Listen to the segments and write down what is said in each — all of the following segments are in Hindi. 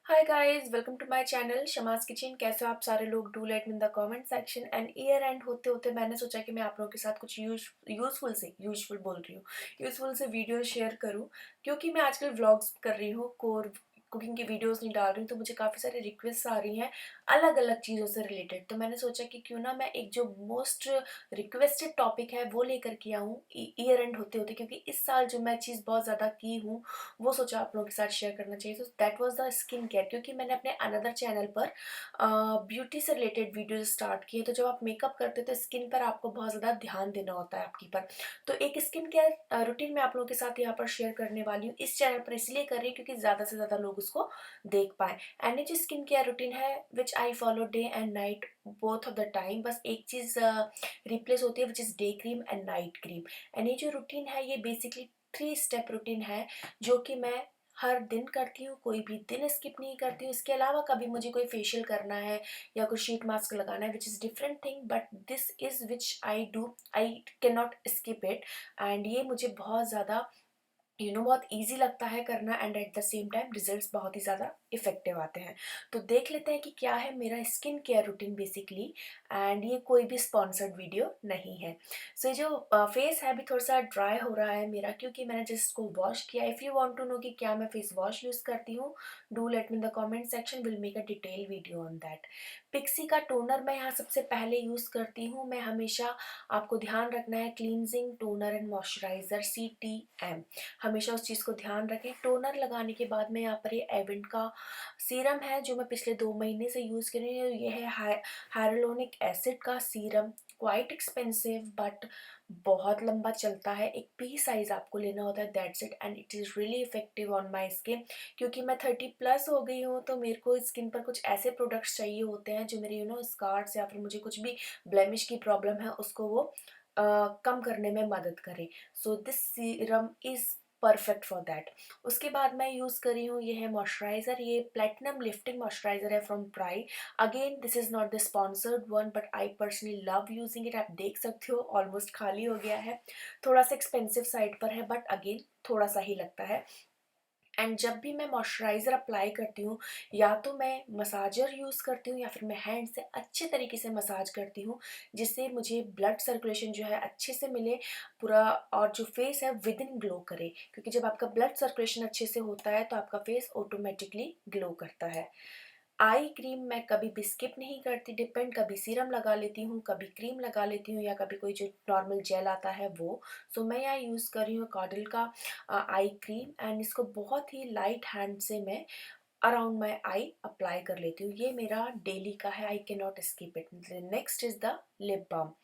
Hi guys, welcome to my channel Shamas kitchen. कैसे हो आप सारे लोग? Do let me in the comment section. And year end होते होते मैंने सोचा कि मैं आप लोगों के साथ कुछ यूजफुल बोल रही हूँ, यूजफुल से वीडियो शेयर करूँ, क्योंकि मैं आजकल व्लॉग्स कर रही हूँ, कोर कुकिंग की वीडियोस नहीं डाल रही हूँ, तो मुझे काफ़ी सारे रिक्वेस्ट आ रही हैं अलग अलग चीज़ों से रिलेटेड। तो मैंने सोचा कि क्यों ना मैं एक जो मोस्ट रिक्वेस्टेड टॉपिक है वो लेकर के आऊँ ईयर एंड होते होते, क्योंकि इस साल जो मैं चीज़ बहुत ज़्यादा की हूँ वो सोचा आप लोगों के साथ शेयर करना चाहिए। तो that was the skin care, क्योंकि मैंने अपने अनदर चैनल पर ब्यूटी से रिलेटेड वीडियोस स्टार्ट किए। तो जब आप मेकअप करते हो तो स्किन पर आपको बहुत ज़्यादा ध्यान देना होता है आपकी पर। तो एक स्किन केयर रूटीन मैं आप लोगों के साथ यहाँ पर शेयर करने वाली हूँ, इस चैनल पर इसलिए कर रही हूँ क्योंकि ज़्यादा से ज़्यादा लोग उसको देख पाए। एंड ये जो स्किन केयर रूटीन है which I follow day and night both of the time, बस एक चीज़ रिप्लेस होती है which is day cream and night cream. And ये जो रूटीन है ये बेसिकली 3 स्टेप रूटीन है जो कि मैं हर दिन करती हूँ, कोई भी दिन स्किप नहीं करती हूँ। इसके अलावा कभी मुझे कोई फेशियल करना है या कोई शीट मास्क लगाना है which is different thing, but this is which I do, I can not skip it. And ये मुझे बहुत ज़्यादा बहुत ईजी लगता है करना, and at the same time results बहुत ही ज़्यादा इफेक्टिव आते हैं। तो देख लेते हैं कि क्या है मेरा skin care routine basically. And ये कोई भी स्पॉन्सर्ड वीडियो नहीं है। सो ये जो फेस है अभी थोड़ा सा ड्राई हो रहा है मेरा, क्योंकि मैंने जस्ट इसको वॉश किया। If you want to know कि क्या मैं फेस वॉश यूज़ करती हूँ, do let me in the comment section, will make a detail video on that. Pixi का टोनर मैं यहाँ सबसे पहले यूज़ करती हूँ। मैं हमेशा, आपको ध्यान रखना है, cleansing toner and moisturiser CTM, हमेशा उस चीज़ को ध्यान रखें। टोनर लगाने के बाद में यहाँ पर ये एविन का सीरम है जो मैं पिछले 2 महीने से यूज़ कर रही हूँ। ये है हाइलुरोनिक एसिड का सीरम, क्वाइट एक्सपेंसिव बट बहुत लंबा चलता है। एक पी साइज आपको लेना होता है, that's it, and it is really effective on my skin. क्योंकि मैं 30+ हो गई हूँ, तो मेरे को स्किन पर कुछ ऐसे प्रोडक्ट्स चाहिए होते हैं जो मेरे स्कार्स या फिर मुझे कुछ भी ब्लेमिश की प्रॉब्लम है उसको वो कम करने में मदद करे। So this serum is perfect for that. उसके बाद मैं यूज़ करी हूँ, ये है मॉइस्चराइज़र, ये प्लेटिनम लिफ्टिंग मॉइस्चराइज़र है from price. Again this is not the sponsored one, but I personally love using it. आप देख सकते हो ऑलमोस्ट खाली हो गया है, थोड़ा सा एक्सपेंसिव साइड पर है, बट अगेन थोड़ा सा ही लगता है। एंड जब भी मैं मॉइस्चराइज़र अप्लाई करती हूँ, या तो मैं मसाजर यूज़ करती हूँ या फिर मैं हैंड से अच्छे तरीके से मसाज करती हूँ, जिससे मुझे ब्लड सर्कुलेशन जो है अच्छे से मिले पूरा, और जो फेस है विद इन ग्लो करे। क्योंकि जब आपका ब्लड सर्कुलेशन अच्छे से होता है तो आपका फेस ऑटोमेटिकली ग्लो करता है। आई क्रीम मैं कभी भी स्किप नहीं करती, डिपेंड, कभी सीरम लगा लेती हूँ, कभी क्रीम लगा लेती हूँ, या कभी कोई जो नॉर्मल जेल आता है वो। सो मैं यहाँ यूज़ कर रही हूँ कॉडल का आई क्रीम, एंड इसको बहुत ही लाइट हैंड से मैं अराउंड माई आई अप्लाई कर लेती हूँ। ये मेरा डेली का है, I can not skip it. Next is the lip balm.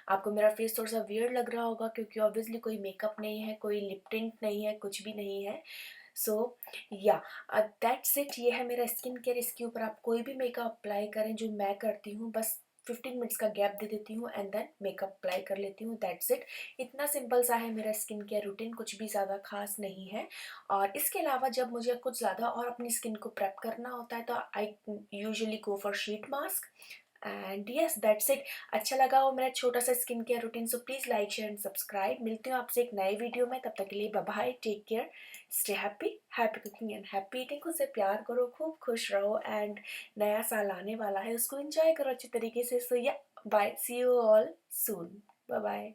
आपको मेरा फेस थोड़ा सा वियर्ड लग रहा होगा क्योंकि ऑब्वियसली कोई मेकअप नहीं है, कोई लिप टिंट नहीं है, कुछ भी नहीं है। सो या दैट्स इट, ये है मेरा स्किन केयर। इसके ऊपर आप कोई भी मेकअप अप्लाई करें, जो मैं करती हूँ, बस 15 मिनट्स का गैप दे देती हूँ एंड देन मेकअप अप्लाई कर लेती हूँ, दैट्स इट। इतना सिंपल सा है मेरा स्किन केयर रूटीन, कुछ भी ज़्यादा खास नहीं है। और इसके अलावा जब मुझे कुछ ज़्यादा और अपनी स्किन को प्रेप करना होता है तो I usually go for sheet mask. And yes that's it. अच्छा लगा हो मेरा छोटा सा skin care routine, so please like share and subscribe. मिलती हूँ आपसे एक नए वीडियो में, तब तक के लिए bye bye, take care, stay happy, happy cooking and happy eating. खुद से प्यार करो, खूब खुश रहो, एंड नया साल आने वाला है, उसको एंजॉय करो अच्छी तरीके से। सो या bye, see you all soon, bye bye.